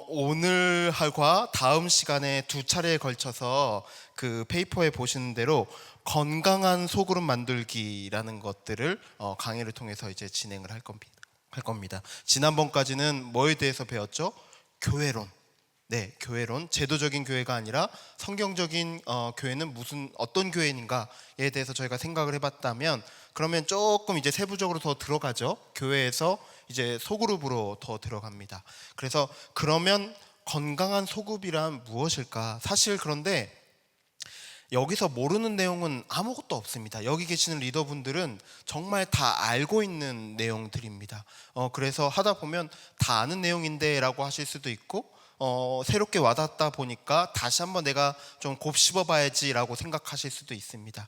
오늘과 다음 시간에 두 차례에 걸쳐서 그 페이퍼에 보시는 대로 건강한 소그룹 만들기라는 것들을 강의를 통해서 이제 진행을 할 겁니다. 지난번까지는 뭐에 대해서 배웠죠? 교회론. 네, 교회론. 제도적인 교회가 아니라 성경적인 교회는 어떤 교회인가에 대해서 저희가 생각을 해봤다면, 그러면 조금 이제 세부적으로 더 들어가죠. 교회에서 이제 소그룹으로 더 들어갑니다. 그래서 그러면 건강한 소그룹이란 무엇일까? 사실 그런데 여기서 모르는 내용은 아무것도 없습니다. 여기 계시는 리더분들은 정말 다 알고 있는 내용들입니다. 그래서 하다 보면 다 아는 내용인데 라고 하실 수도 있고, 새롭게 와닿다 보니까 다시 한번 내가 좀 곱씹어 봐야지 라고 생각하실 수도 있습니다.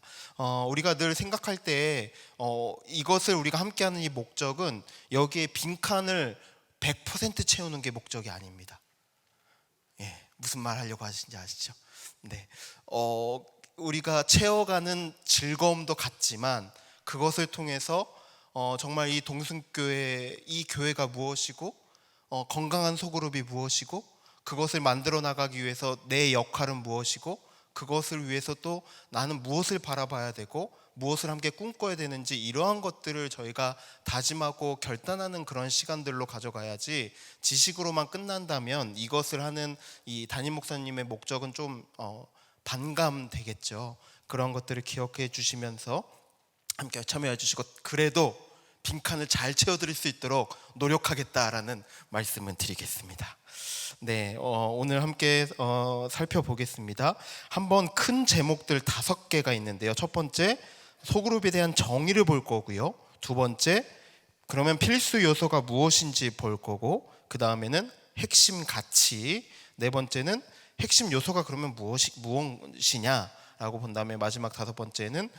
우리가 늘 생각할 때 이것을 우리가 함께하는 이 목적은 여기에 빈칸을 100% 채우는 게 목적이 아닙니다. 예, 무슨 말 하려고 하시는지 아시죠? 네, 우리가 채워가는 즐거움도 같지만 그것을 통해서 정말 이 동순교회, 이 교회가 무엇이고 건강한 소그룹이 무엇이고 그것을 만들어 나가기 위해서 내 역할은 무엇이고 그것을 위해서 또 나는 무엇을 바라봐야 되고 무엇을 함께 꿈꿔야 되는지, 이러한 것들을 저희가 다짐하고 결단하는 그런 시간들로 가져가야지, 지식으로만 끝난다면 이것을 하는 이 담임 목사님의 목적은 좀 반감되겠죠. 그런 것들을 기억해 주시면서 함께 참여해 주시고, 그래도 빈칸을 잘 채워드릴 수 있도록 노력하겠다라는 말씀을 드리겠습니다. 네, 오늘 함께 살펴보겠습니다. 한번 큰 제목들 5개가 있는데요. 첫 번째, 소그룹에 대한 정의를 볼 거고요. 두 번째, 그러면 필수 요소가 무엇인지 볼 거고, 그 다음에는 핵심 가치, 네 번째는 핵심 요소가 그러면 무엇이냐라고 본 다음에 마지막 5번째는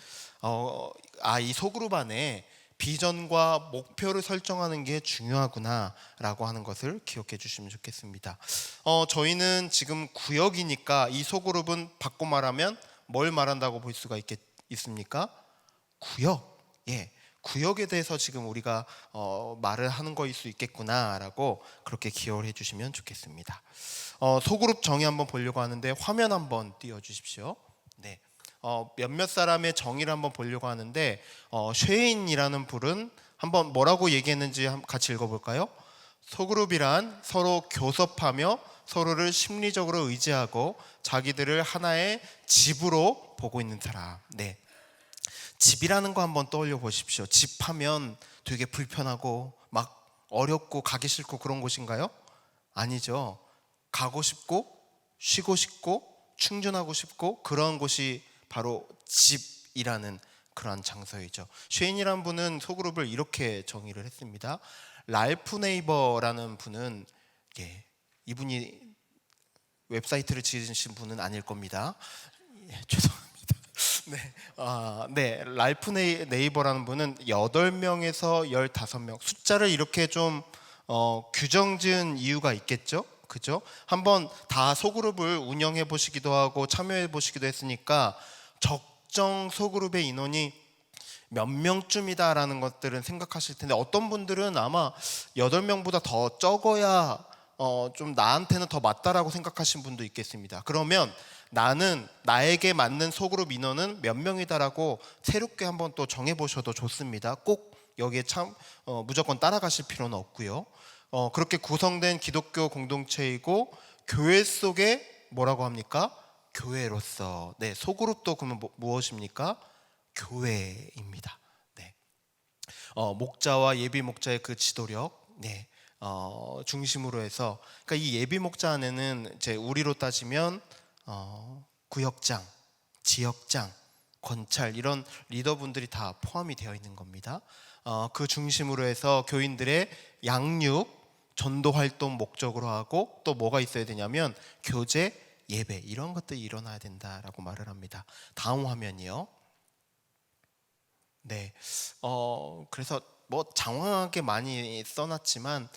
이 소그룹 안에 비전과 목표를 설정하는 게 중요하구나라고 하는 것을 기억해 주시면 좋겠습니다. 저희는 지금 구역이니까 이 소그룹은 바꿔 말하면 뭘 말한다고 볼 수가 있습니까? 구역. 예, 구역에 대해서 지금 우리가 말을 하는 거일 수 있겠구나라고 그렇게 기억을 해주시면 좋겠습니다. 소그룹 정의 한번 보려고 하는데 화면 한번 띄워주십시오. 네, 몇몇 사람의 정의를 한번 보려고 하는데 쉐인이라는 분은 한번 뭐라고 얘기했는지 같이 읽어볼까요? 소그룹이란 서로 교섭하며 서로를 심리적으로 의지하고 자기들을 하나의 집으로 보고 있는 사람. 네, 집이라는 거 한번 떠올려 보십시오. 집하면 되게 불편하고 막 어렵고 가기 싫고 그런 곳인가요? 아니죠. 가고 싶고 쉬고 싶고 충전하고 싶고 그런 곳이 바로 집이라는 그런 장소이죠. 쉐인이라는 분은 소그룹을 이렇게 정의를 했습니다. 랄프 네이버라는 분은, 예, 이분이 웹사이트를 지으신 분은 아닐 겁니다. 예, 죄송합니다. 네, 랄프 네이버라는 분은 8명에서 15명, 숫자를 이렇게 좀 규정 지은 이유가 있겠죠? 그죠? 한번 다 소그룹을 운영해 보시기도 하고 참여해 보시기도 했으니까 적정 소그룹의 인원이 몇 명쯤이다라는 것들은 생각하실 텐데, 어떤 분들은 아마 8명보다 더 적어야 좀 나한테는 더 맞다라고 생각하신 분도 있겠습니다. 그러면 나에게 맞는 소그룹 인원은 몇 명이다라고 새롭게 한번 또 정해보셔도 좋습니다. 꼭 여기에 무조건 따라가실 필요는 없고요. 그렇게 구성된 기독교 공동체이고 교회 속에 뭐라고 합니까? 교회로서. 네, 소그룹도 그러면 무엇입니까? 교회입니다. 네, 목자와 예비 목자의 그 지도력, 네, 중심으로 해서, 그러니까 이 예비 목자 안에는 이제 우리로 따지면 구역장, 지역장, 권찰, 이런 리더분들이 다 포함이 되어 있는 겁니다. 그 중심으로 해서 교인들의 양육, 전도 활동 목적으로 하고, 또 뭐가 있어야 되냐면 교제, 예배, 이런 것들이 일어나야 된다라고 말을 합니다. 다음 화면이요. 네, 그래서 뭐 장황하게 많이 써놨지만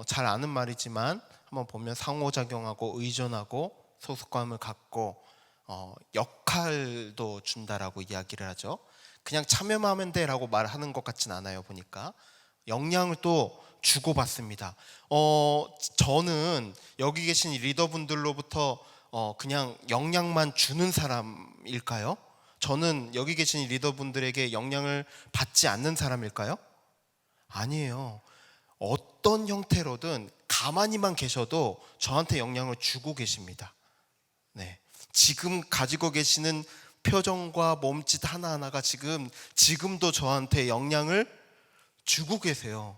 잘 아는 말이지만 한번 보면 상호작용하고 의존하고 소속감을 갖고 역할도 준다라고 이야기를 하죠. 그냥 참여만 하면 돼라고 말하는 것 같진 않아요. 보니까 역량을 또 주고받습니다. 저는 여기 계신 리더분들로부터 그냥 영향만 주는 사람일까요? 저는 여기 계신 리더분들에게 영향을 받지 않는 사람일까요? 아니에요. 어떤 형태로든 가만히만 계셔도 저한테 영향을 주고 계십니다. 네. 지금 가지고 계시는 표정과 몸짓 하나하나가 지금도 저한테 영향을 주고 계세요.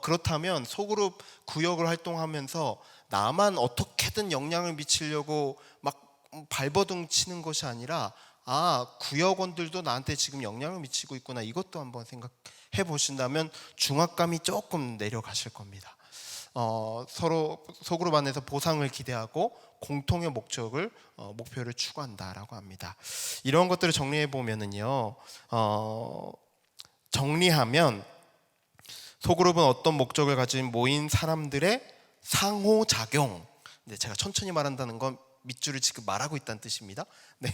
그렇다면 소그룹 구역을 활동하면서 나만 어떻게든 영향을 미치려고 막 발버둥 치는 것이 아니라 구역원들도 나한테 지금 영향을 미치고 있구나, 이것도 한번 생각해 보신다면 중압감이 조금 내려가실 겁니다. 서로 소그룹 안에서 보상을 기대하고 공통의 목표를 추구한다라고 합니다. 이런 것들을 정리해 보면은요, 정리하면 소그룹은 어떤 목적을 가진 모인 사람들의 상호작용. 네, 제가 천천히 말한다는 건 밑줄을 지금 말하고 있다는 뜻입니다. 네,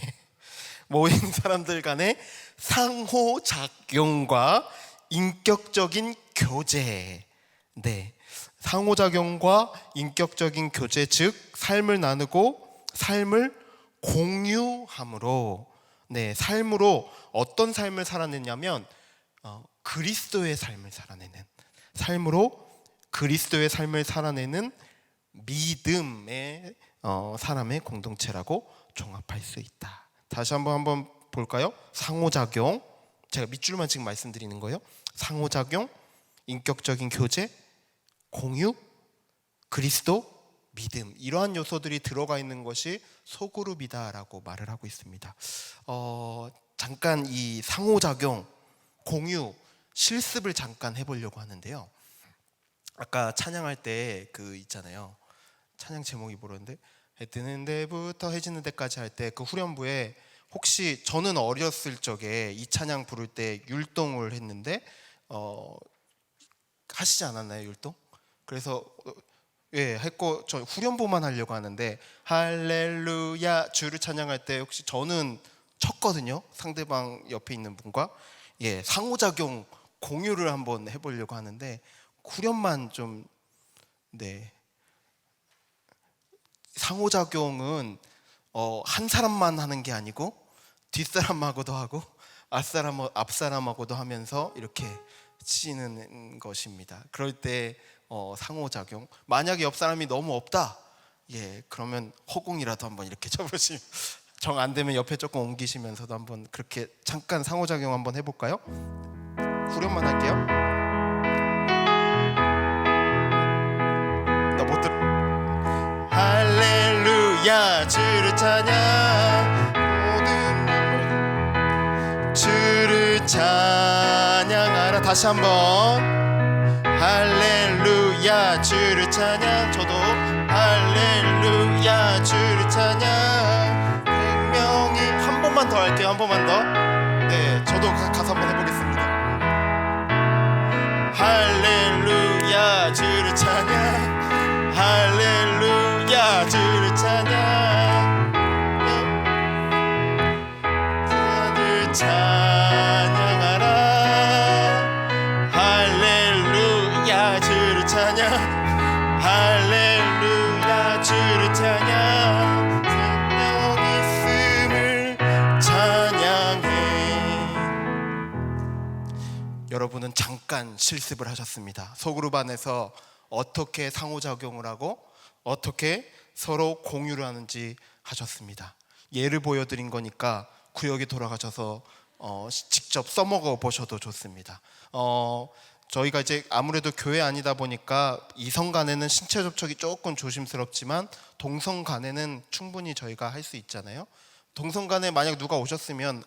모인 사람들 간의 상호작용과 인격적인 교제. 네, 상호작용과 인격적인 교제, 즉 삶을 나누고 삶을 공유함으로, 네, 삶으로 어떤 삶을 살아내냐면 그리스도의 삶을 살아내는 삶으로, 그리스도의 삶을 살아내는 믿음의 사람의 공동체라고 종합할 수 있다. 다시 한번 볼까요? 상호작용, 제가 밑줄만 지금 말씀드리는 거예요. 상호작용, 인격적인 교제, 공유, 그리스도, 믿음, 이러한 요소들이 들어가 있는 것이 소그룹이다라고 말을 하고 있습니다. 잠깐 이 상호작용, 공유, 실습을 잠깐 해보려고 하는데요. 아까 찬양할 때 있잖아요. 찬양 제목이 뭐였는데, 해 뜨는 데부터 해지는 데까지 할 때 그 후렴부에, 혹시 저는 어렸을 적에 이 찬양 부를 때 율동을 했는데 하시지 않았나요, 율동? 그래서 했고, 저 후렴부만 하려고 하는데, 할렐루야 주를 찬양할 때 혹시 저는 쳤거든요, 상대방 옆에 있는 분과. 상호작용 공유를 한번 해보려고 하는데 후렴만 좀. 네, 상호작용은 한 사람만 하는 게 아니고 뒷사람하고도 하고 앞사람하고도 하면서 이렇게 치는 것입니다. 그럴 때 상호작용, 만약에 옆 사람이 너무 없다, 그러면 허공이라도 한번 이렇게 쳐보시면, 정 안 되면 옆에 조금 옮기시면서도 한번 그렇게 잠깐 상호작용 한번 해볼까요? 후렴만 할게요. 나 못 들어. 할렐루야 주를 찬양, 모든 눈물 주를 찬양하라. 다시 한번. 할렐루야 주를 찬양. 저도 할렐루야 주를 찬양. 100명이 한 번만 더 할게요. 한 번만 더. 네, 저도 가서 한번 해보겠습니다. 할렐루야 주를 찬양, 할렐루야 주를 찬양, 다들 찬양하라. 할렐루야 주를 찬양, 할렐루야 주를 찬양, 생명 있음을 찬양해. 여러분은 잠깐 실습을 하셨습니다. 소그룹 안에서 어떻게 상호작용을 하고 어떻게 서로 공유를 하는지 하셨습니다. 예를 보여드린 거니까 구역에 돌아가셔서 직접 써먹어 보셔도 좋습니다. 저희가 이제 아무래도 교회 아니다 보니까 이성 간에는 신체 접촉이 조금 조심스럽지만 동성 간에는 충분히 저희가 할 수 있잖아요. 동성 간에 만약 누가 오셨으면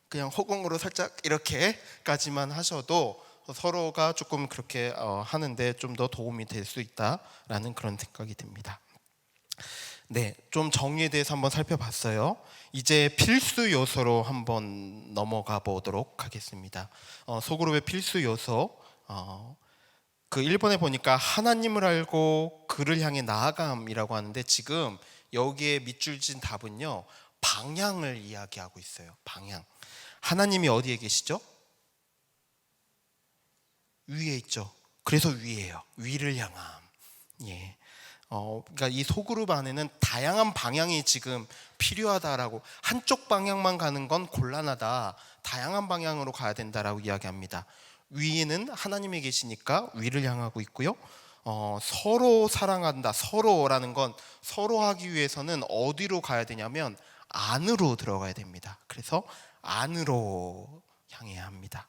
그냥 허공으로 살짝 이렇게까지만 하셔도 서로가 조금 그렇게 하는데 좀 더 도움이 될 수 있다라는 그런 생각이 듭니다. 네, 좀 정의에 대해서 한번 살펴봤어요. 이제 필수 요소로 한번 넘어가 보도록 하겠습니다. 소그룹의 필수 요소, 그 1번에 보니까 하나님을 알고 그를 향해 나아감이라고 하는데, 지금 여기에 밑줄 진 답은요, 방향을 이야기하고 있어요. 방향. 하나님이 어디에 계시죠? 위에 있죠. 그래서 위예요. 위를 향함. 예. 그러니까 이 소그룹 안에는 다양한 방향이 지금 필요하다라고, 한쪽 방향만 가는 건 곤란하다, 다양한 방향으로 가야 된다라고 이야기합니다. 위에는 하나님이 계시니까 위를 향하고 있고요. 서로 사랑한다, 서로라는 건 서로 하기 위해서는 어디로 가야 되냐면 안으로 들어가야 됩니다. 그래서 안으로 향해야 합니다.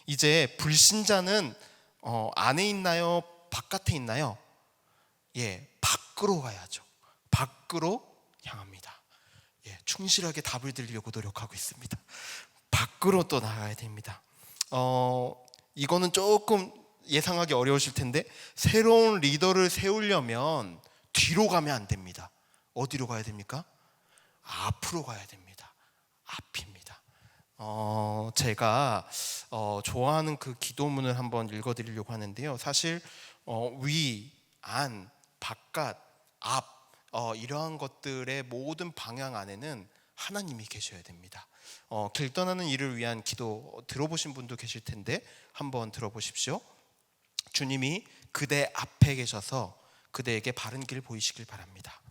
이제 불신자는 안에 있나요? 바깥에 있나요? 예, 밖으로 가야죠. 밖으로 향합니다. 예, 충실하게 답을 드리려고 노력하고 있습니다. 밖으로 또 나가야 됩니다. 이거는 조금 예상하기 어려우실 텐데, 새로운 리더를 세우려면 뒤로 가면 안 됩니다. 어디로 가야 됩니까? 앞으로 가야 됩니다. 앞입니다. 제가 좋아하는 그 기도문을 한번 읽어드리려고 하는데요. 사실 위, 안, 바깥, 앞, 이러한 것들의 모든 방향 안에는 하나님이 계셔야 됩니다. 길 떠나는 이를 위한 기도 들어보신 분도 계실 텐데 한번 들어보십시오. 주님이 그대 앞에 계셔서 그대에게 바른 길 보이시길 바랍니다.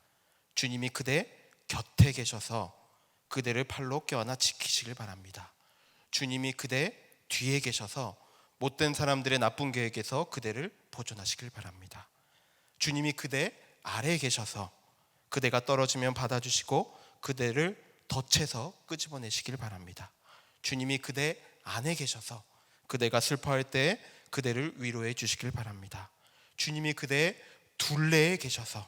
주님이 그대 곁에 계셔서 그대를 팔로 껴안아 지키시길 바랍니다. 주님이 그대 뒤에 계셔서 못된 사람들의 나쁜 계획에서 그대를 보존하시길 바랍니다. 주님이 그대 아래에 계셔서 그대가 떨어지면 받아주시고 그대를 덫에서 끄집어내시길 바랍니다. 주님이 그대 안에 계셔서 그대가 슬퍼할 때 그대를 위로해 주시길 바랍니다. 주님이 그대 둘레에 계셔서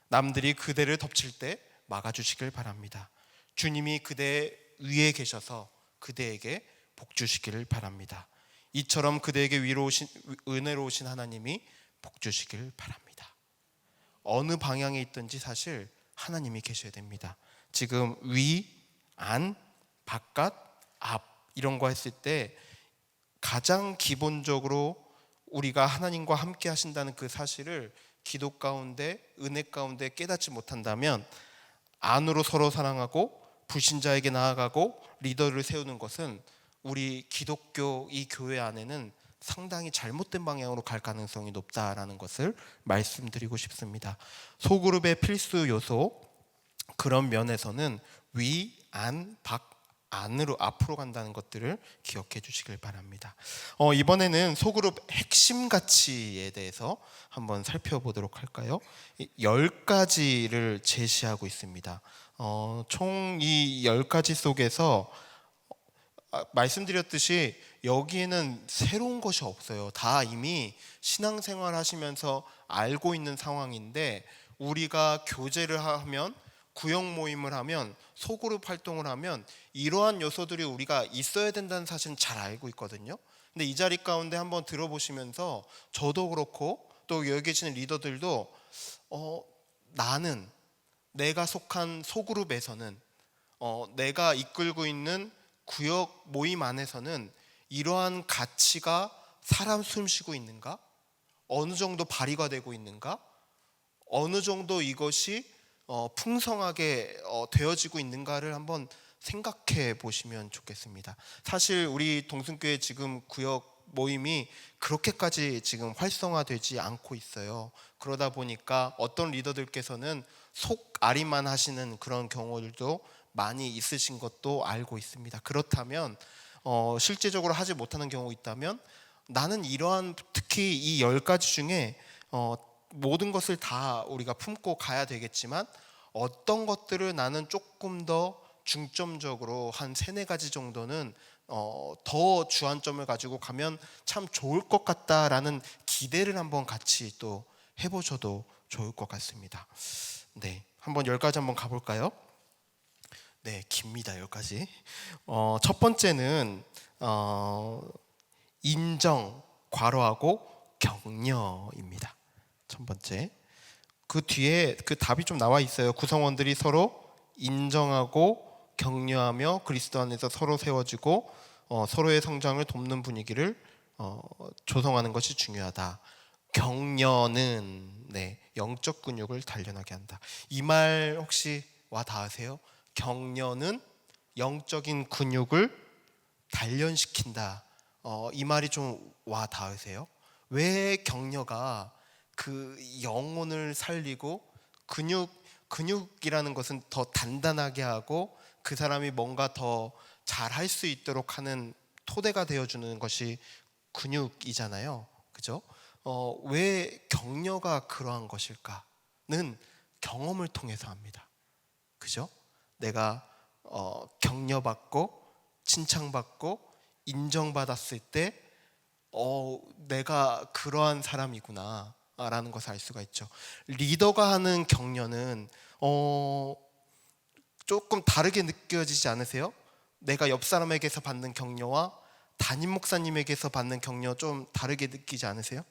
남들이 그대를 덮칠 때 막아주시길 바랍니다. 주님이 그대 위에 계셔서 그대에게 복 주시기를 바랍니다. 이처럼 그대에게 은혜로우신 하나님이 복 주시길 바랍니다. 어느 방향에 있든지 사실 하나님이 계셔야 됩니다. 지금 위, 안, 바깥, 앞 이런 거 했을 때 가장 기본적으로 우리가 하나님과 함께 하신다는 그 사실을 기도 가운데, 은혜 가운데 깨닫지 못한다면 안으로 서로 사랑하고 불신자에게 나아가고 리더를 세우는 것은 우리 기독교 이 교회 안에는 상당히 잘못된 방향으로 갈 가능성이 높다라는 것을 말씀드리고 싶습니다. 소그룹의 필수 요소, 그런 면에서는 위, 안, 밖, 안으로 앞으로 간다는 것들을 기억해 주시길 바랍니다. 이번에는 소그룹 핵심 가치에 대해서 한번 살펴보도록 할까요? 10가지를 제시하고 있습니다. 총 이 10가지 속에서 말씀드렸듯이 여기에는 새로운 것이 없어요. 다 이미 신앙생활 하시면서 알고 있는 상황인데, 우리가 교제를 하면, 구역 모임을 하면, 소그룹 활동을 하면 이러한 요소들이 우리가 있어야 된다는 사실은 잘 알고 있거든요. 근데 이 자리 가운데 한번 들어보시면서 저도 그렇고 또 여기 계시는 리더들도 나는 내가 속한 소그룹에서는, 내가 이끌고 있는 구역 모임 안에서는 이러한 가치가 사람 숨쉬고 있는가? 어느 정도 발휘가 되고 있는가? 어느 정도 이것이 풍성하게 되어지고 있는가를 한번 생각해 보시면 좋겠습니다. 사실 우리 동순교회 지금 구역 모임이 그렇게까지 지금 활성화되지 않고 있어요. 그러다 보니까 어떤 리더들께서는 속앓이만 하시는 그런 경우들도 많이 있으신 것도 알고 있습니다. 그렇다면 실제적으로 하지 못하는 경우 있다면, 나는 이러한, 특히 이 10가지 중에 모든 것을 다 우리가 품고 가야 되겠지만 어떤 것들을 나는 조금 더 중점적으로 한 3-4가지 정도는 더 주안점을 가지고 가면 참 좋을 것 같다라는 기대를 한번 같이 또 해보셔도 좋을 것 같습니다. 네, 한번 10가지 한번 가볼까요? 네, 깁니다. 10가지. 첫 번째는 인정, 괄호하고 격려입니다. 첫 번째. 그 뒤에 그 답이 좀 나와 있어요. 구성원들이 서로 인정하고 격려하며 그리스도 안에서 서로 세워지고 서로의 성장을 돕는 분위기를 조성하는 것이 중요하다. 격려는 영적 근육을 단련하게 한다. 이 말 혹시 와 닿으세요? 격려는 영적인 근육을 단련시킨다. 이 말이 좀 와 닿으세요? 왜 격려가 그 영혼을 살리고 근육이라는 것은 더 단단하게 하고 그 사람이 뭔가 더 잘할 수 있도록 하는 토대가 되어주는 것이 근육이잖아요. 그죠? 왜 격려가 그러한 것일까는 경험을 통해서 합니다. 그죠? 내가 격려받고 칭찬받고 인정받았을 때 내가 그러한 사람이구나 라는 것을 알 수가 있죠. 리더가 하는 격려는 조금 다르게 느껴지지 않으세요? 내가 옆 사람에게서 받는 격려와 담임 목사님에게서 받는 격려 좀 다르게 느끼지 않으세요?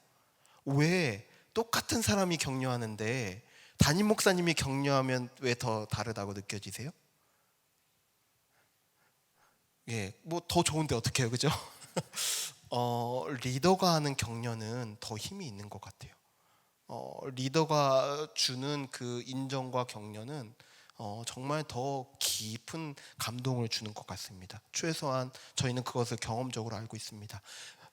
왜 똑같은 사람이 격려하는데 담임 목사님이 격려하면 왜 더 다르다고 느껴지세요? 예, 뭐 더 좋은데 어떡해요, 그죠? 리더가 하는 격려는 더 힘이 있는 것 같아요. 리더가 주는 그 인정과 격려는 정말 더 깊은 감동을 주는 것 같습니다. 최소한 저희는 그것을 경험적으로 알고 있습니다.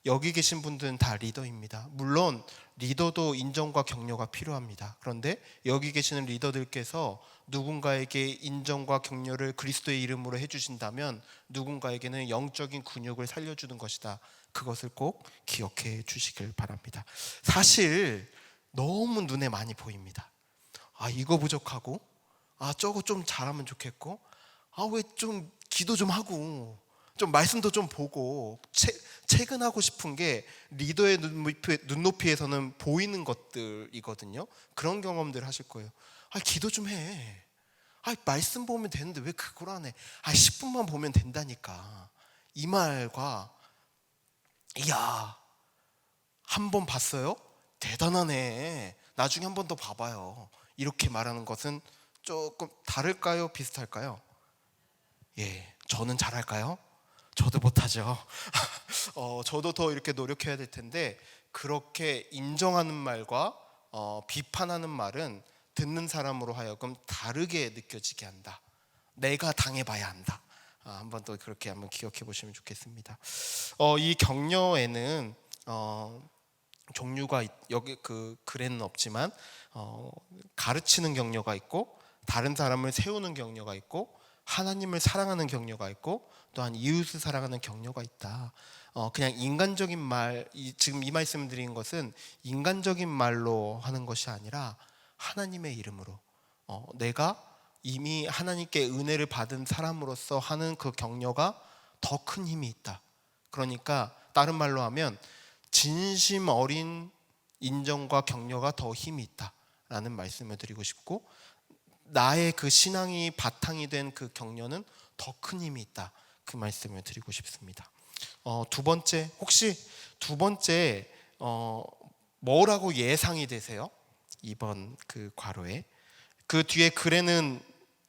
여기 계신 분들은 다 리더입니다. 물론 리더도 인정과 격려가 필요합니다. 그런데 여기 계시는 리더들께서 누군가에게 인정과 격려를 그리스도의 이름으로 해주신다면 누군가에게는 영적인 근육을 살려주는 것이다. 그것을 꼭 기억해 주시길 바랍니다. 사실 너무 눈에 많이 보입니다. 이거 부족하고 저거 좀 잘하면 좋겠고 왜 좀 기도 좀 하고 좀 말씀도 좀 보고 퇴근하고 싶은 게 리더의 눈높이에서는 보이는 것들이거든요. 그런 경험들 하실 거예요. 기도 좀 해. 말씀 보면 되는데 왜 그걸 안 해? 10분만 보면 된다니까. 이 말과 이야 한 번 봤어요? 대단하네. 나중에 한 번 더 봐봐요. 이렇게 말하는 것은 조금 다를까요? 비슷할까요? 예, 저는 잘할까요? 저도 못하죠. 저도 더 이렇게 노력해야 될 텐데 그렇게 인정하는 말과 비판하는 말은 듣는 사람으로 하여금 다르게 느껴지게 한다. 내가 당해봐야 한다. 한번 또 그렇게 한번 기억해 보시면 좋겠습니다. 이 격려에는 종류가 여기 그 글에는 없지만 가르치는 격려가 있고 다른 사람을 세우는 격려가 있고 하나님을 사랑하는 격려가 있고 또한 이웃을 사랑하는 격려가 있다. 그냥 인간적인 말, 지금 이 말씀을 드린 것은 인간적인 말로 하는 것이 아니라 하나님의 이름으로 내가 이미 하나님께 은혜를 받은 사람으로서 하는 그 격려가 더 큰 힘이 있다. 그러니까 다른 말로 하면 진심 어린 인정과 격려가 더 힘이 있다라는 말씀을 드리고 싶고 나의 그 신앙이 바탕이 된 그 격려는 더 큰 힘이 있다. 그 말씀을 드리고 싶습니다. 두 번째, 혹시 두 번째 뭐라고 예상이 되세요? 이번 그 괄호에 그 뒤에 글에는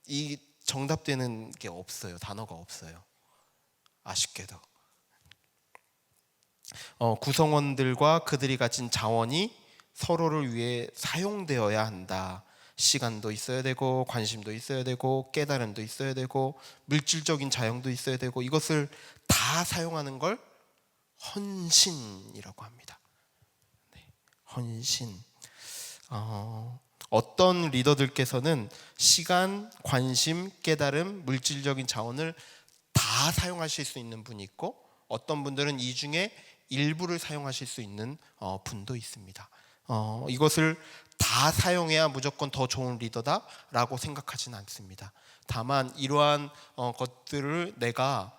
이 정답되는 게 없어요. 단어가 없어요. 아쉽게도 구성원들과 그들이 가진 자원이 서로를 위해 사용되어야 한다. 시간도 있어야 되고 관심도 있어야 되고 깨달음도 있어야 되고 물질적인 자용도 있어야 되고 이것을 다 사용하는 걸 헌신이라고 합니다. 네, 헌신. 어떤 리더들께서는 시간, 관심, 깨달음, 물질적인 자원을 다 사용하실 수 있는 분이 있고 어떤 분들은 이 중에 일부를 사용하실 수 있는 분도 있습니다. 이것을 다 사용해야 무조건 더 좋은 리더다라고 생각하지는 않습니다. 다만 이러한 것들을 내가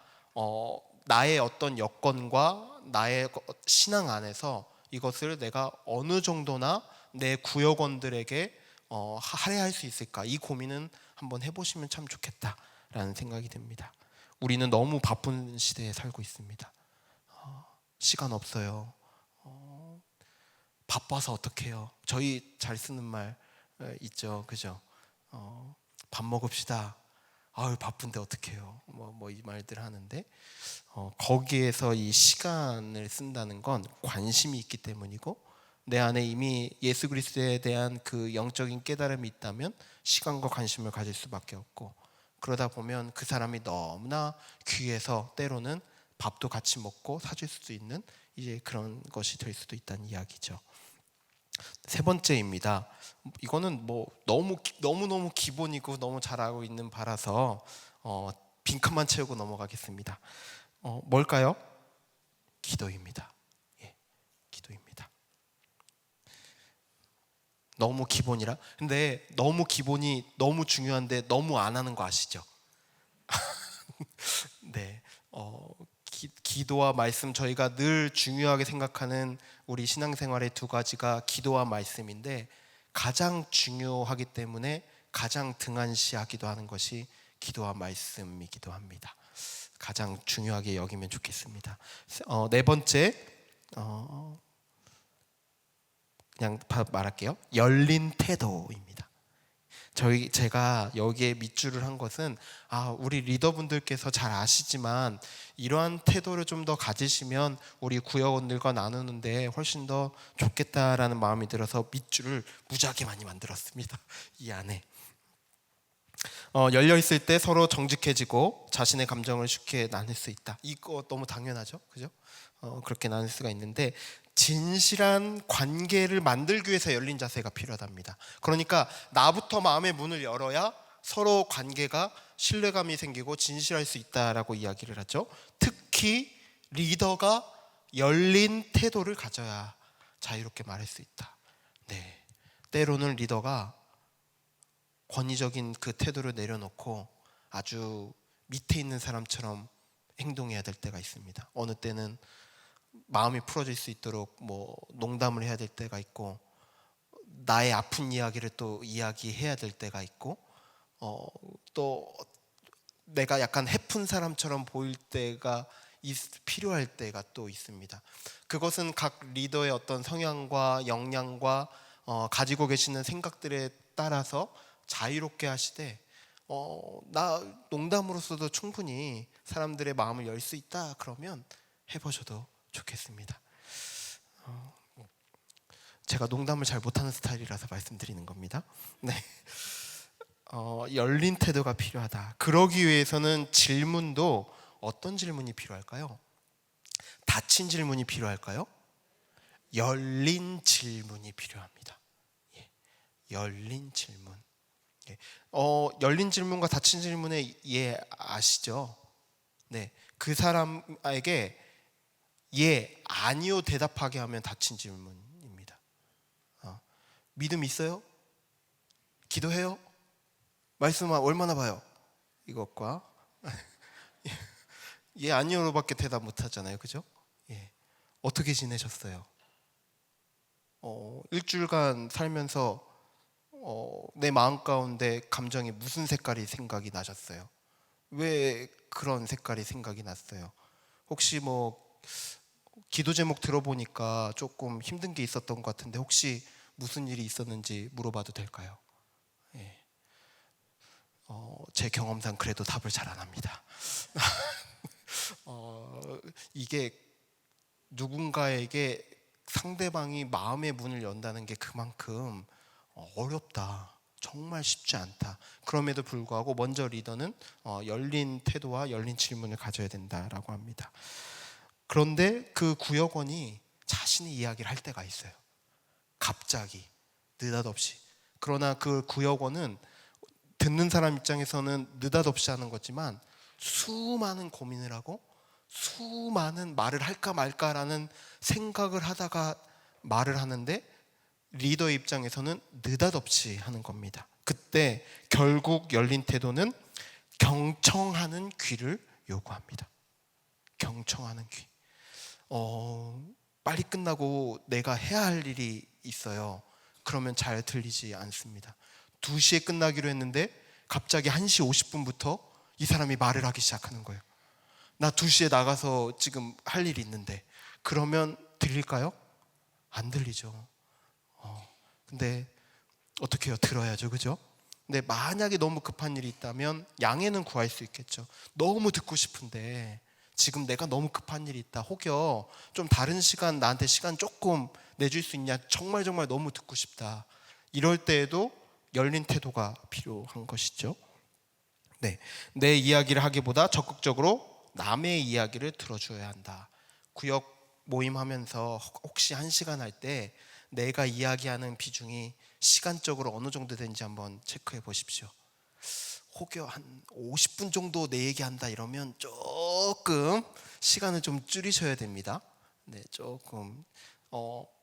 나의 어떤 여건과 나의 신앙 안에서 이것을 내가 어느 정도나 내 구역원들에게 할애할 수 있을까, 이 고민은 한번 해보시면 참 좋겠다라는 생각이 듭니다. 우리는 너무 바쁜 시대에 살고 있습니다. 시간 없어요. 바빠서 어떡해요. 저희 잘 쓰는 말 있죠, 그죠? 밥 먹읍시다. 아유 바쁜데 어떡해요. 뭐 이 말들 하는데 거기에서 이 시간을 쓴다는 건 관심이 있기 때문이고 내 안에 이미 예수 그리스도에 대한 그 영적인 깨달음이 있다면 시간과 관심을 가질 수밖에 없고 그러다 보면 그 사람이 너무나 귀해서 때로는 밥도 같이 먹고 사줄 수도 있는 이제 그런 것이 될 수도 있다는 이야기죠. 세 번째입니다. 이거는 뭐 너무 기본이고 너무 잘 알고 있는 바라서 빈칸만 채우고 넘어가겠습니다. 뭘까요? 기도입니다. 예, 기도입니다. 너무 기본이라. 근데 너무 기본이 너무 중요한데 너무 안 하는 거 아시죠? 네, 기도와 말씀, 저희가 늘 중요하게 생각하는 우리 신앙생활의 두 가지가 기도와 말씀인데 가장 중요하기 때문에 가장 등한시하기도 하는 것이 기도와 말씀이기도 합니다. 가장 중요하게 여기면 좋겠습니다. 네 번째, 그냥 말할게요. 열린 태도입니다. 제가 여기에 밑줄을 한 것은 우리 리더분들께서 잘 아시지만 이러한 태도를 좀 더 가지시면 우리 구역원들과 나누는데 훨씬 더 좋겠다라는 마음이 들어서 밑줄을 무지하게 많이 만들었습니다. 이 안에 열려 있을 때 서로 정직해지고 자신의 감정을 쉽게 나눌 수 있다. 이거 너무 당연하죠, 그죠? 그렇게 나눌 수가 있는데 진실한 관계를 만들기 위해서 열린 자세가 필요하답니다. 그러니까 나부터 마음의 문을 열어야 서로 관계가 신뢰감이 생기고 진실할 수 있다라고 이야기를 하죠. 특히 리더가 열린 태도를 가져야 자유롭게 말할 수 있다. 네, 때로는 리더가 권위적인 그 태도를 내려놓고 아주 밑에 있는 사람처럼 행동해야 될 때가 있습니다. 어느 때는 마음이 풀어질 수 있도록 농담을 해야 될 때가 있고 나의 아픈 이야기를 또 이야기해야 될 때가 있고 또 내가 약간 해픈 사람처럼 보일 때가 필요할 때가 또 있습니다. 그것은 각 리더의 어떤 성향과 역량과 가지고 계시는 생각들에 따라서 자유롭게 하시되 나 농담으로서도 충분히 사람들의 마음을 열 수 있다 그러면 해보셔도 좋겠습니다. 제가 농담을 잘 못하는 스타일이라서 말씀드리는 겁니다. 네, 열린 태도가 필요하다. 그러기 위해서는 질문도 어떤 질문이 필요할까요? 닫힌 질문이 필요할까요? 열린 질문이 필요합니다. 예, 열린 질문. 예, 열린 질문과 닫힌 질문의 예 아시죠? 네, 그 사람에게 예, 아니요 대답하게 하면 닫힌 질문입니다. 믿음 있어요? 기도해요? 말씀 얼마나 봐요? 이것과 예, 아니요로밖에 대답 못하잖아요, 그죠? 예, 어떻게 지내셨어요? 일주일간 살면서 내 마음 가운데 감정이 무슨 색깔이 생각이 나셨어요? 왜 그런 색깔이 생각이 났어요? 혹시 기도 제목 들어보니까 조금 힘든 게 있었던 것 같은데 혹시 무슨 일이 있었는지 물어봐도 될까요? 예. 제 경험상 그래도 답을 잘 안 합니다. 이게 누군가에게 상대방이 마음의 문을 연다는 게 그만큼 어렵다. 정말 쉽지 않다. 그럼에도 불구하고 먼저 리더는 열린 태도와 열린 질문을 가져야 된다라고 합니다. 그런데 그 구역원이 자신이 이야기를 할 때가 있어요. 갑자기 느닷없이. 그러나 그 구역원은 듣는 사람 입장에서는 느닷없이 하는 거지만 수많은 고민을 하고 수많은 말을 할까 말까라는 생각을 하다가 말을 하는데 리더의 입장에서는 느닷없이 하는 겁니다. 그때 결국 열린 태도는 경청하는 귀를 요구합니다. 경청하는 귀. 빨리 끝나고 내가 해야 할 일이 있어요. 그러면 잘 들리지 않습니다. 2시에 끝나기로 했는데 갑자기 1시 50분부터 이 사람이 말을 하기 시작하는 거예요. 나 2시에 나가서 지금 할 일이 있는데. 그러면 들릴까요? 안 들리죠. 근데 어떻게 해요? 들어야죠, 그죠? 근데 만약에 너무 급한 일이 있다면 양해는 구할 수 있겠죠. 너무 듣고 싶은데 지금 내가 너무 급한 일이 있다. 혹여 좀 다른 시간, 나한테 시간 조금 내줄 수 있냐? 정말 너무 듣고 싶다. 이럴 때에도 열린 태도가 필요한 것이죠. 네, 내 이야기를 하기보다 적극적으로 남의 이야기를 들어줘야 한다. 구역 모임하면서 혹시 1시간 할 때 내가 이야기하는 비중이 시간적으로 어느 정도 되는지 한번 체크해 보십시오. 혹여 한 50분 정도 내 얘기한다 이러면 조금 시간을 좀 줄이셔야 됩니다. 네, 조금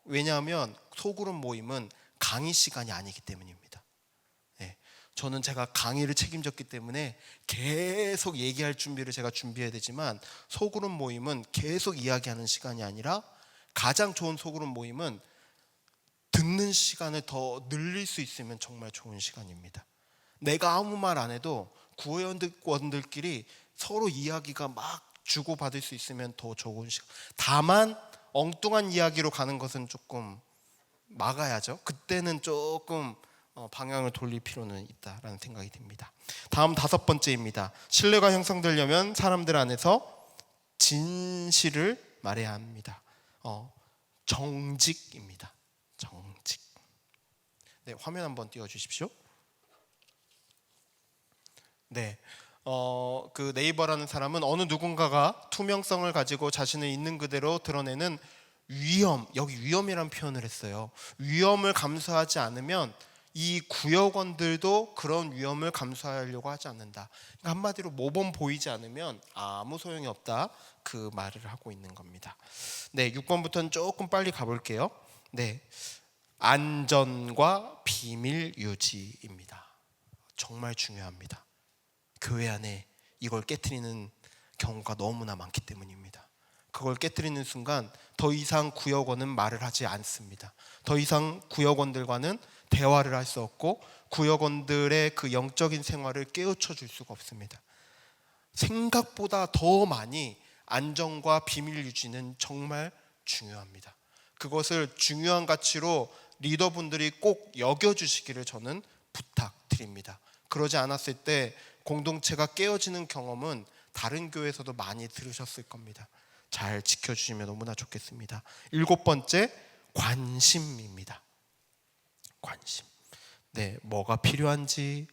왜냐하면 소그룹 모임은 강의 시간이 아니기 때문입니다. 네, 저는 제가 강의를 책임졌기 때문에 계속 얘기할 준비를 제가 준비해야 되지만 소그룹 모임은 계속 이야기하는 시간이 아니라 가장 좋은 소그룹 모임은 듣는 시간을 더 늘릴 수 있으면 정말 좋은 시간입니다. 내가 아무 말 안 해도 구회원들끼리 서로 이야기가 막 주고받을 수 있으면 더 좋은 시간. 다만 엉뚱한 이야기로 가는 것은 조금 막아야죠. 그때는 조금 방향을 돌릴 필요는 있다라는 생각이 듭니다. 다음 5번째입니다. 신뢰가 형성되려면 사람들 안에서 진실을 말해야 합니다. 정직입니다. 정직. 네, 화면 한번 띄워주십시오. 네, 그 네이버라는 사람은 어느 누군가가 투명성을 가지고 자신을 있는 그대로 드러내는 위험, 여기 위험이라는 표현을 했어요. 위험을 감수하지 않으면 이 구역원들도 그런 위험을 감수하려고 하지 않는다. 그러니까 한마디로 모범 보이지 않으면 아무 소용이 없다, 그 말을 하고 있는 겁니다. 네, 6번부터는 조금 빨리 가볼게요. 네, 안전과 비밀 유지입니다. 정말 중요합니다. 교회 안에 이걸 깨트리는 경우가 너무나 많기 때문입니다. 그걸 깨트리는 순간 더 이상 구역원은 말을 하지 않습니다. 더 이상 구역원들과는 대화를 할 수 없고 구역원들의 그 영적인 생활을 깨우쳐 줄 수가 없습니다. 생각보다 더 많이 안전과 비밀 유지는 정말 중요합니다. 그것을 중요한 가치로 리더분들이 꼭 여겨주시기를 저는 부탁드립니다. 그러지 않았을 때 공동체가 깨어지는 경험은 다른 교회에서도 많이 들으셨을 겁니다. 잘 지켜주시면 너무나 좋겠습니다. 7번째, 관심입니다. 관심. 네, 뭐가 필요한지,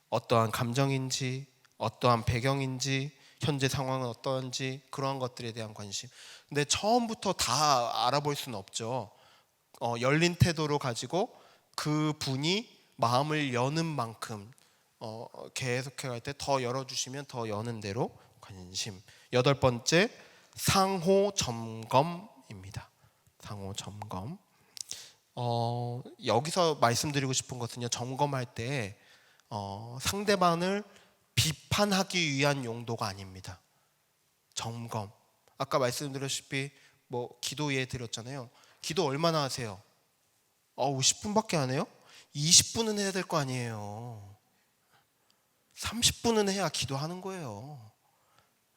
어떠한 감정인지, 어떠한 배경인지, 현재 상황은 어떠한지, 그러한 것들에 대한 관심. 근데 처음부터 다 알아볼 수는 없죠. 열린 태도로 가지고 그 분이 마음을 여는 만큼 계속해 갈 때 더 열어주시면 더 여는 대로 관심. 8번째, 상호 점검입니다. 상호 점검. 여기서 말씀드리고 싶은 것은요, 점검할 때 상대방을 비판하기 위한 용도가 아닙니다. 점검. 아까 말씀드렸다시피 기도 예 드렸잖아요. 기도 얼마나 하세요? 10분밖에 안 해요? 20분은 해야 될 거 아니에요. 30분은 해야 기도하는 거예요.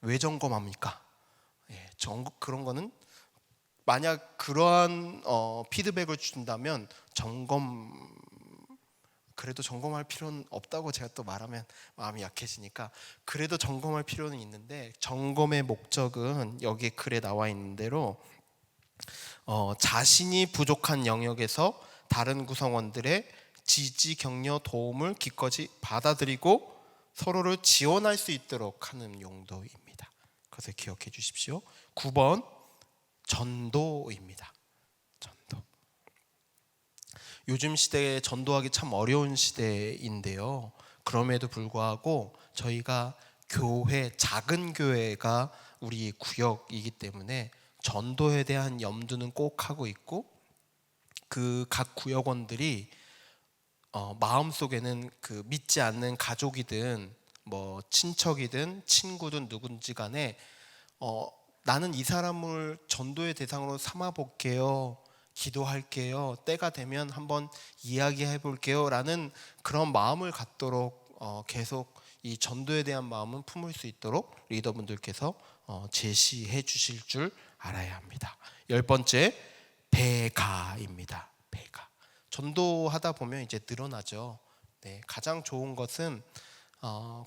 왜 점검합니까? 예, 그런 거는 만약 그러한 피드백을 준다면 그래도 점검할 필요는 없다고 제가 또 말하면 마음이 약해지니까 그래도 점검할 필요는 있는데, 점검의 목적은 여기 글에 나와 있는 대로 자신이 부족한 영역에서 다른 구성원들의 지지, 격려, 도움을 기꺼이 받아들이고 서로를 지원할 수 있도록 하는 용도입니다. 그것을 기억해 주십시오. 9번, 전도입니다. 전도. 요즘 시대에 전도하기 참 어려운 시대인데요. 그럼에도 불구하고 저희가 작은 교회가 우리 구역이기 때문에 전도에 대한 염두는 꼭 하고 있고, 그 각 구역원들이 마음속에는 그 믿지 않는 가족이든 친척이든 친구든 누군지 간에 나는 이 사람을 전도의 대상으로 삼아 볼게요, 기도할게요, 때가 되면 한번 이야기해 볼게요 라는 그런 마음을 갖도록 계속 이 전도에 대한 마음은 품을 수 있도록 리더분들께서 제시해 주실 줄 알아야 합니다. 10번째, 배가입니다. 배가. 전도하다 보면 이제 늘어나죠. 네, 가장 좋은 것은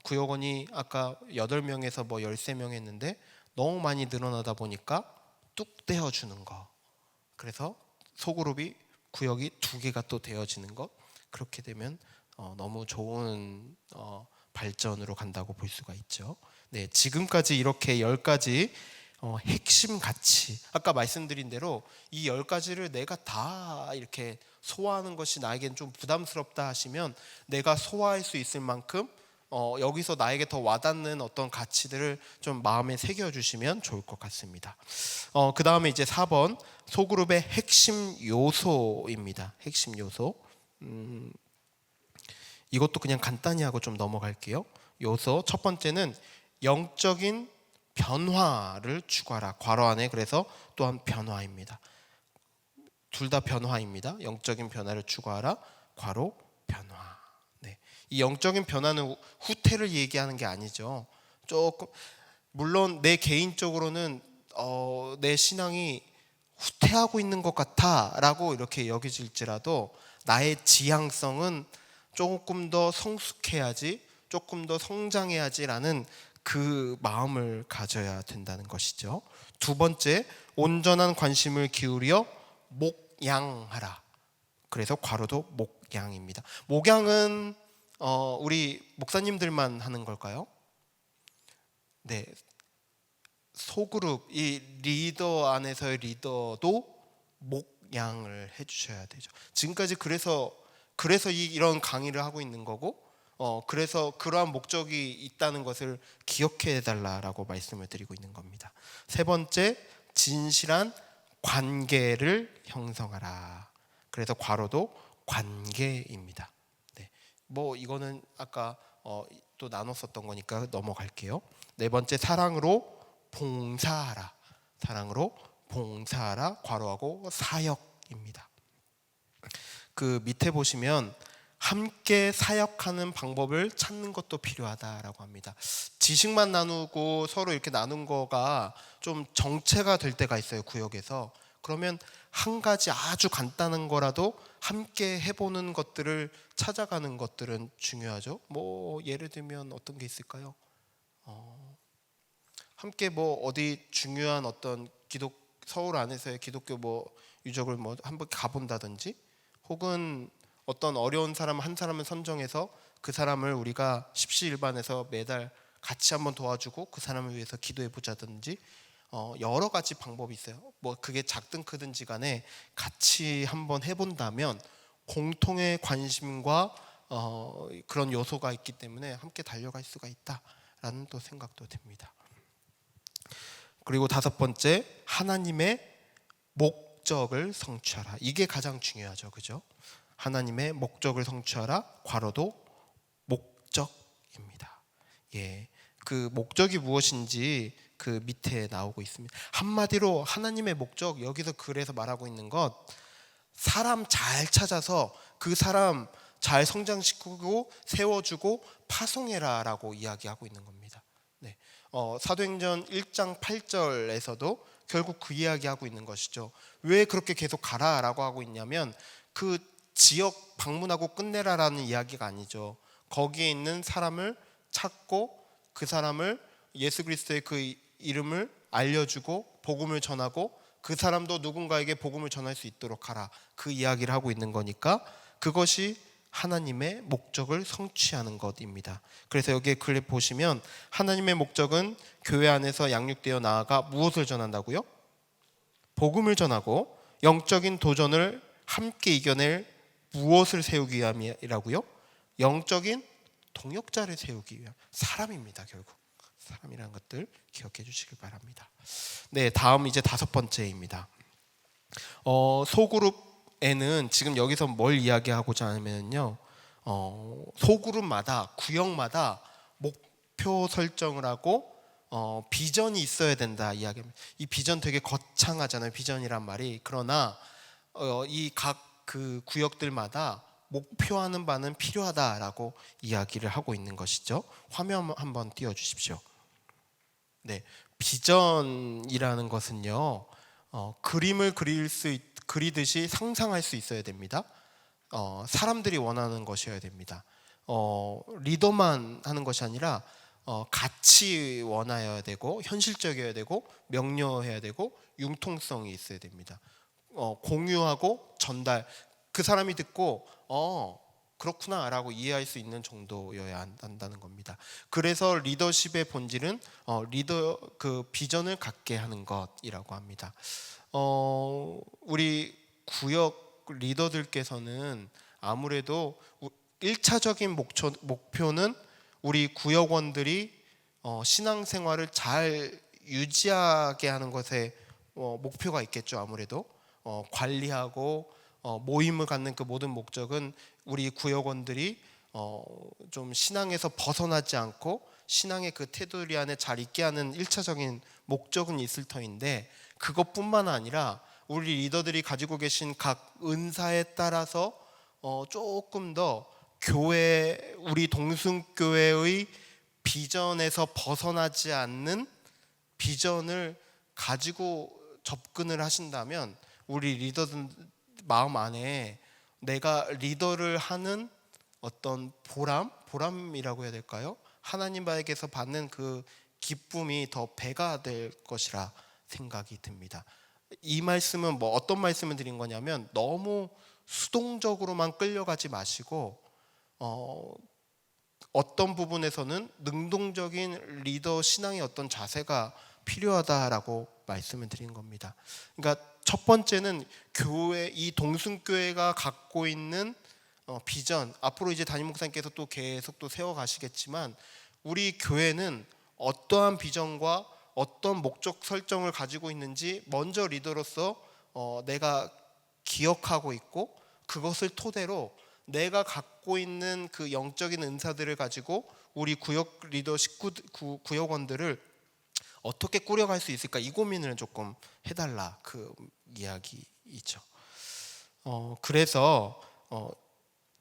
구역원이 아까 8명에서 13명 했는데 너무 많이 늘어나다 보니까 뚝 떼어주는 거. 그래서 소그룹이 구역이 2개가 또 되어지는 것. 그렇게 되면 너무 좋은 발전으로 간다고 볼 수가 있죠. 네, 지금까지 이렇게 10가지 핵심 가치, 아까 말씀드린 대로 이 10가지를 내가 다 이렇게 소화하는 것이 나에겐 좀 부담스럽다 하시면 내가 소화할 수 있을 만큼 여기서 나에게 더 와닿는 어떤 가치들을 좀 마음에 새겨주시면 좋을 것 같습니다. 그 다음에 이제 4번 소그룹의 핵심 요소입니다. 핵심 요소. 이것도 그냥 간단히 하고 좀 넘어갈게요. 요소 첫 번째는 영적인 변화를 추구하라. 괄호 안에 그래서 또한 변화입니다. 둘 다 변화입니다. 영적인 변화를 추구하라. 괄호 변화. 네. 이 영적인 변화는 후퇴를 얘기하는 게 아니죠. 조금 물론 내 개인적으로는 내 신앙이 후퇴하고 있는 것 같아라고 이렇게 여겨질지라도 나의 지향성은 조금 더 성숙해야지, 조금 더 성장해야지라는 그 마음을 가져야 된다는 것이죠. 두 번째, 온전한 관심을 기울여 목양하라. 그래서 괄호도 목양입니다. 목양은 우리 목사님들만 하는 걸까요? 네, 소그룹 이 리더 안에서의 리더도 목양을 해주셔야 되죠. 지금까지 그래서 이런 강의를 하고 있는 거고, 그래서 그러한 목적이 있다는 것을 기억해 달라라고 말씀을 드리고 있는 겁니다. 세 번째, 진실한 관계를 형성하라. 그래서 괄호도 관계입니다. 네. 뭐 이거는 아까 또 나눴었던 거니까 넘어갈게요. 네 번째, 사랑으로 봉사하라. 사랑으로 봉사하라. 괄호하고 사역입니다. 그 밑에 보시면 함께 사역하는 방법을 찾는 것도 필요하다라고 합니다. 지식만 나누고 서로 이렇게 나눈 거가 좀 정체가 될 때가 있어요, 구역에서. 그러면 한 가지 아주 간단한 거라도 함께 해보는 것들을 찾아가는 것들은 중요하죠. 뭐 예를 들면 어떤 게 있을까요? 함께 뭐 어디 중요한 어떤 서울 안에서의 기독교 뭐 유적을 뭐 한번 가본다든지, 혹은 어떤 어려운 사람 한 사람을 선정해서 그 사람을 우리가 십시일반에서 매달 같이 한번 도와주고 그 사람을 위해서 기도해 보자든지, 여러 가지 방법이 있어요. 뭐 그게 작든 크든지 간에 같이 한번 해본다면 공통의 관심과 그런 요소가 있기 때문에 함께 달려갈 수가 있다라는 또 생각도 듭니다. 그리고 다섯 번째, 하나님의 목적을 성취하라. 이게 가장 중요하죠, 그죠? 하나님의 목적을 성취하라. 괄호도 목적입니다. 예, 그 목적이 무엇인지 그 밑에 나오고 있습니다. 한마디로 하나님의 목적, 여기서 그래서 말하고 있는 것, 사람 잘 찾아서 그 사람 잘 성장시키고 세워주고 파송해라라고 이야기하고 있는 겁니다. 네, 사도행전 1장 8절에서도 결국 그 이야기하고 있는 것이죠. 왜 그렇게 계속 가라라고 하고 있냐면 그 지역 방문하고 끝내라라는 이야기가 아니죠. 거기에 있는 사람을 찾고 그 사람을 예수 그리스도의 그 이름을 알려주고 복음을 전하고 그 사람도 누군가에게 복음을 전할 수 있도록 하라, 그 이야기를 하고 있는 거니까 그것이 하나님의 목적을 성취하는 것입니다. 그래서 여기에 글에 보시면 하나님의 목적은 교회 안에서 양육되어 나아가 무엇을 전한다고요? 복음을 전하고 영적인 도전을 함께 이겨낼 무엇을 세우기 위함이라고요? 영적인 동역자를 세우기 위함. 사람입니다. 결국 사람이라는 것들 기억해 주시길 바랍니다. 네, 다음 이제 다섯 번째입니다. 소그룹에는 지금 여기서 뭘 이야기하고자 하면요, 소그룹마다 구역마다 목표 설정을 하고 비전이 있어야 된다 이야기합니다. 이 비전 되게 거창하잖아요, 비전이란 말이. 그러나 이 각 그 구역들마다 목표하는 바는 필요하다라고 이야기를 하고 있는 것이죠. 화면 한번 띄워주십시오. 네, 비전이라는 것은요, 그림을 그리듯이 상상할 수 있어야 됩니다. 사람들이 원하는 것이어야 됩니다. 리더만 하는 것이 아니라 같이 원하여야 되고 현실적이어야 되고 명료해야 되고 융통성이 있어야 됩니다. 공유하고 전달, 그 사람이 듣고 그렇구나라고 이해할 수 있는 정도여야 한다는 겁니다. 그래서 리더십의 본질은 리더 그 비전을 갖게 하는 것이라고 합니다. 우리 구역 리더들께서는 아무래도 1차적인 목표는 우리 구역원들이 신앙생활을 잘 유지하게 하는 것에 목표가 있겠죠. 아무래도 관리하고 모임을 갖는 그 모든 목적은 우리 구역원들이 좀 신앙에서 벗어나지 않고 신앙의 그 테두리 안에 잘 있게 하는 1차적인 목적은 있을 터인데, 그것뿐만 아니라 우리 리더들이 가지고 계신 각 은사에 따라서 조금 더 교회, 우리 동순교회의 비전에서 벗어나지 않는 비전을 가지고 접근을 하신다면 우리 리더들 마음 안에 내가 리더를 하는 어떤 보람이라고 해야 될까요? 하나님에게서 받는 그 기쁨이 더 배가 될 것이라 생각이 듭니다. 이 말씀은 어떤 말씀을 드린 거냐면, 너무 수동적으로만 끌려가지 마시고 어떤 부분에서는 능동적인 리더 신앙의 어떤 자세가 필요하다라고 말씀을 드린 겁니다. 그러니까 첫 번째는 교회, 이 동순교회가 갖고 있는 비전, 앞으로 이제 담임 목사님께서 또 계속 또 세워 가시겠지만, 우리 교회는 어떠한 비전과 어떤 목적 설정을 가지고 있는지 먼저 리더로서 내가 기억하고 있고, 그것을 토대로 내가 갖고 있는 그 영적인 은사들을 가지고 우리 구역 리더 구역원들을 어떻게 꾸려갈 수 있을까, 이 고민을 조금 해달라, 그 이야기이죠. 그래서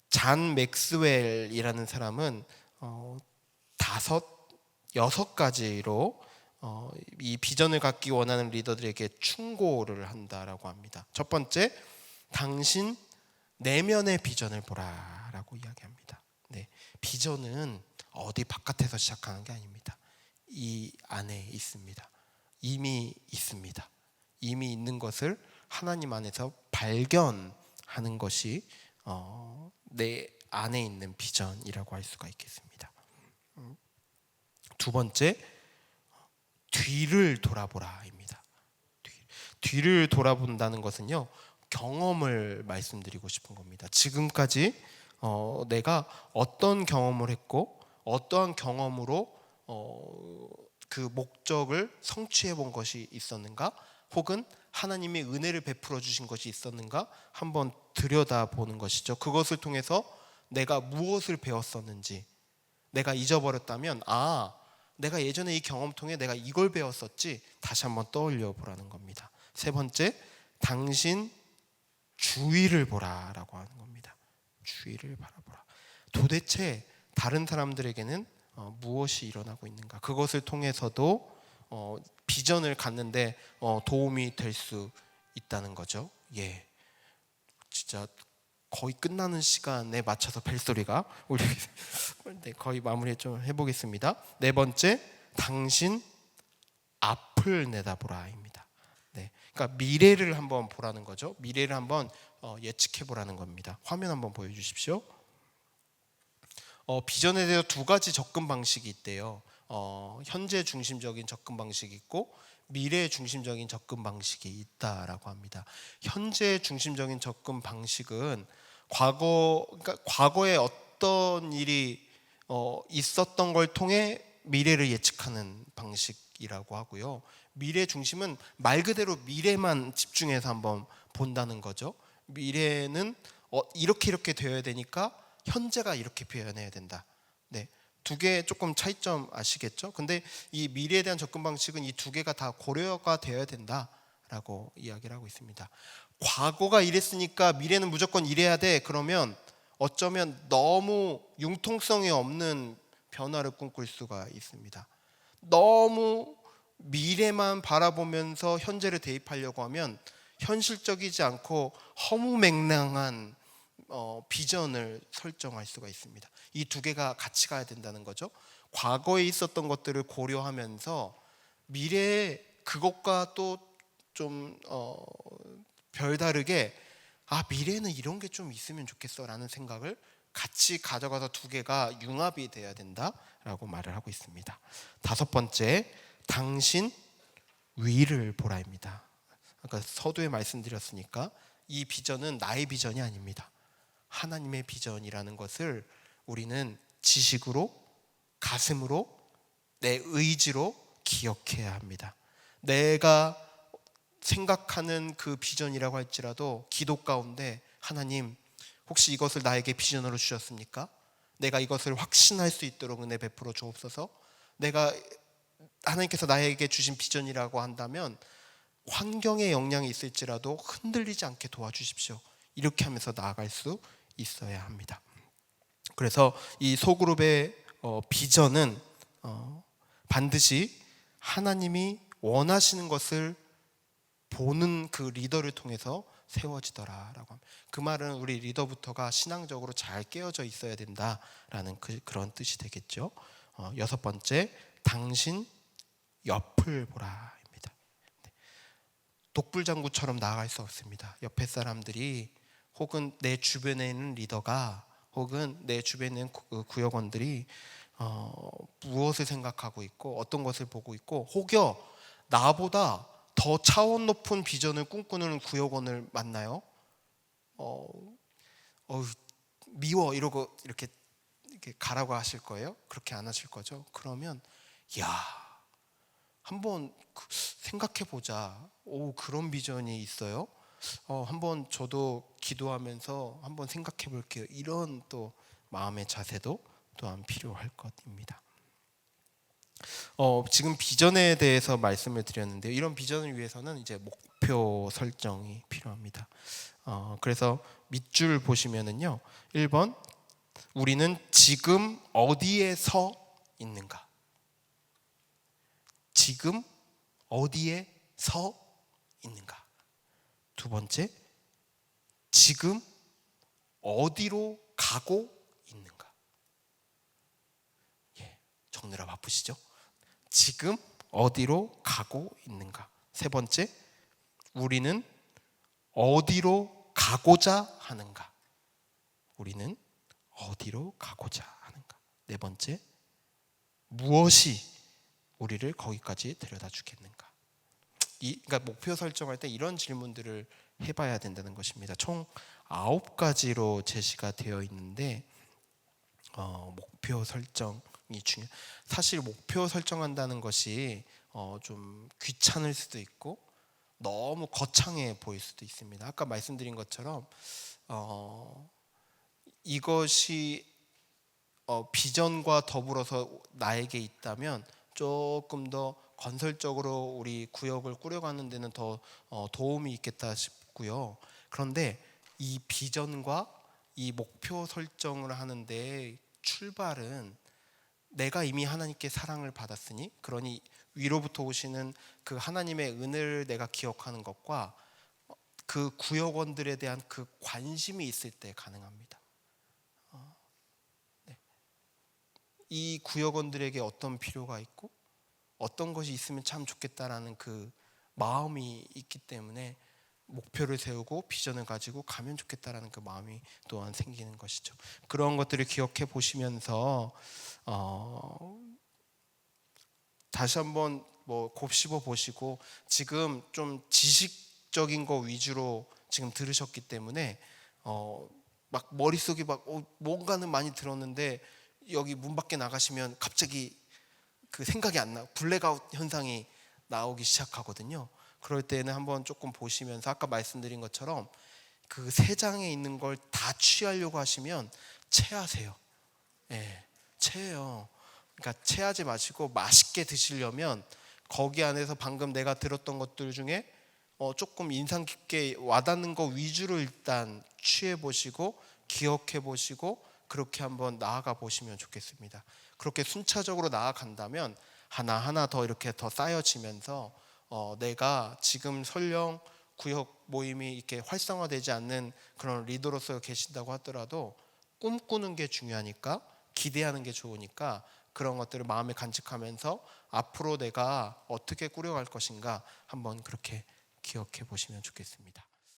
잔 맥스웰이라는 사람은 6가지로 이 비전을 갖기 원하는 리더들에게 충고를 한다라고 합니다. 첫 번째, 당신 내면의 비전을 보라라고 이야기합니다. 네, 비전은 어디 바깥에서 시작하는 게 아닙니다. 이 안에 있습니다. 이미 있습니다. 이미 있는 것을 하나님 안에서 발견하는 것이 내 안에 있는 비전이라고 할 수가 있겠습니다. 두 번째, 뒤를 돌아보라입니다. 뒤를 돌아본다는 것은요, 경험을 말씀드리고 싶은 겁니다. 지금까지 내가 어떤 경험을 했고 어떠한 경험으로 그 목적을 성취해 본 것이 있었는가, 혹은 하나님이 은혜를 베풀어 주신 것이 있었는가 한번 들여다보는 것이죠. 그것을 통해서 내가 무엇을 배웠었는지, 내가 잊어버렸다면 내가 예전에 이 경험 통해 내가 이걸 배웠었지, 다시 한번 떠올려 보라는 겁니다. 세 번째, 당신 주위를 보라라고 하는 겁니다. 주위를 바라보라. 도대체 다른 사람들에게는 무엇이 일어나고 있는가, 그것을 통해서도 비전을 갖는데 도움이 될 수 있다는 거죠. 예, 진짜 거의 끝나는 시간에 맞춰서 벨소리가 울리고 네, 거의 마무리 좀 해보겠습니다. 네 번째, 당신 앞을 내다보라입니다. 네, 그러니까 미래를 한번 보라는 거죠. 미래를 한번 예측해 보라는 겁니다. 화면 한번 보여주십시오. 비전에 대해서 2가지 접근 방식이 있대요. 현재 중심적인 접근 방식이 있고 미래 중심적인 접근 방식이 있다라고 합니다. 현재 중심적인 접근 방식은 그러니까 과거에 어떤 일이 있었던 걸 통해 미래를 예측하는 방식이라고 하고요. 미래 중심은 말 그대로 미래만 집중해서 한번 본다는 거죠. 미래는 이렇게 되어야 되니까 현재가 이렇게 표현해야 된다. 네, 2개 조금 차이점 아시겠죠? 근데 이 미래에 대한 접근 방식은 이 2개가 다 고려가 되어야 된다라고 이야기를 하고 있습니다. 과거가 이랬으니까 미래는 무조건 이래야 돼, 그러면 어쩌면 너무 융통성이 없는 변화를 꿈꿀 수가 있습니다. 너무 미래만 바라보면서 현재를 대입하려고 하면 현실적이지 않고 허무맹랑한 비전을 설정할 수가 있습니다. 이 2개가 같이 가야 된다는 거죠. 과거에 있었던 것들을 고려하면서 미래에 그것과 또 좀 별다르게 미래에는 이런 게 좀 있으면 좋겠어 라는 생각을 같이 가져가서 두 개가 융합이 돼야 된다라고 말을 하고 있습니다. 다섯 번째, 당신 위를 보라입니다. 아까 서두에 말씀드렸으니까 이 비전은 나의 비전이 아닙니다. 하나님의 비전이라는 것을 우리는 지식으로, 가슴으로, 내 의지로 기억해야 합니다. 내가 생각하는 그 비전이라고 할지라도 기도 가운데 하나님, 혹시 이것을 나에게 비전으로 주셨습니까? 내가 이것을 확신할 수 있도록 은혜 베풀어 주옵소서. 내가 하나님께서 나에게 주신 비전이라고 한다면 환경에 영향이 있을지라도 흔들리지 않게 도와주십시오. 이렇게 하면서 나아갈 수 있어야 합니다. 그래서 이 소그룹의 비전은 반드시 하나님이 원하시는 것을 보는 그 리더를 통해서 세워지더라라고 합니다. 그 말은 우리 리더부터가 신앙적으로 잘 깨어져 있어야 된다라는 그런 뜻이 되겠죠. 여섯 번째, 당신 옆을 보라입니다. 독불장구처럼 나아갈 수 없습니다. 옆에 사람들이 혹은 내 주변에 있는 리더가 혹은 내 주변에 있는 구역원들이 무엇을 생각하고 있고 어떤 것을 보고 있고 혹여 나보다 더 차원 높은 비전을 꿈꾸는 구역원을 만나요. 미워 이러고 이렇게 가라고 하실 거예요? 그렇게 안 하실 거죠? 그러면 야, 한번 생각해 보자. 오, 그런 비전이 있어요? 한번 저도 기도하면서 한번 생각해 볼게요. 이런 또 마음의 자세도 또한 필요할 것입니다. 지금 비전에 대해서 말씀을 드렸는데요. 이런 비전을 위해서는 이제 목표 설정이 필요합니다. 그래서 밑줄 보시면은요. 1번, 우리는 지금 어디에 서 있는가? 지금 어디에 서 있는가? 두 번째, 지금 어디로 가고 있는가? 적느라 바쁘시죠? 지금 어디로 가고 있는가? 세 번째, 우리는 어디로 가고자 하는가? 우리는 어디로 가고자 하는가? 네 번째, 무엇이 우리를 거기까지 데려다 주겠는가? 그러니까 목표 설정할 때 이런 질문들을 해봐야 된다는 것입니다. 총 9가지로 제시가 되어 있는데 목표 설정이 사실 목표 설정한다는 것이 좀 귀찮을 수도 있고 너무 거창해 보일 수도 있습니다. 아까 말씀드린 것처럼 이것이 비전과 더불어서 나에게 있다면 조금 더 건설적으로 우리 구역을 꾸려가는 데는 더 도움이 있겠다 싶고요. 그런데 이 비전과 이 목표 설정을 하는데 출발은 내가 이미 하나님께 사랑을 받았으니, 그러니 위로부터 오시는 그 하나님의 은혜를 내가 기억하는 것과 그 구역원들에 대한 그 관심이 있을 때 가능합니다. 이 구역원들에게 어떤 필요가 있고 어떤 것이 있으면 참 좋겠다라는 그 마음이 있기 때문에 목표를 세우고 비전을 가지고 가면 좋겠다라는 그 마음이 또한 생기는 것이죠. 그런 것들을 기억해 보시면서 다시 한번 곱씹어 보시고, 지금 좀 지식적인 거 위주로 지금 들으셨기 때문에 막 머릿속에 막 뭔가는 많이 들었는데 여기 문 밖에 나가시면 갑자기 그 생각이 안 나, 블랙아웃 현상이 나오기 시작하거든요. 그럴 때는 한번 조금 보시면서 아까 말씀드린 것처럼 그 세 장에 있는 걸 다 취하려고 하시면 체하세요. 체해요. 그러니까 체하지 마시고 맛있게 드시려면 거기 안에서 방금 내가 들었던 것들 중에 조금 인상 깊게 와닿는 거 위주로 일단 취해 보시고 기억해 보시고 그렇게 한번 나아가 보시면 좋겠습니다. 그렇게 순차적으로 나아간다면 하나하나 더 이렇게 더 쌓여지면서 내가 지금 설령 구역 모임이 이렇게 활성화되지 않는 그런 리더로서 계신다고 하더라도 꿈꾸는 게 중요하니까, 기대하는 게 좋으니까 그런 것들을 마음에 간직하면서 앞으로 내가 어떻게 꾸려갈 것인가 한번 그렇게 기억해 보시면 좋겠습니다.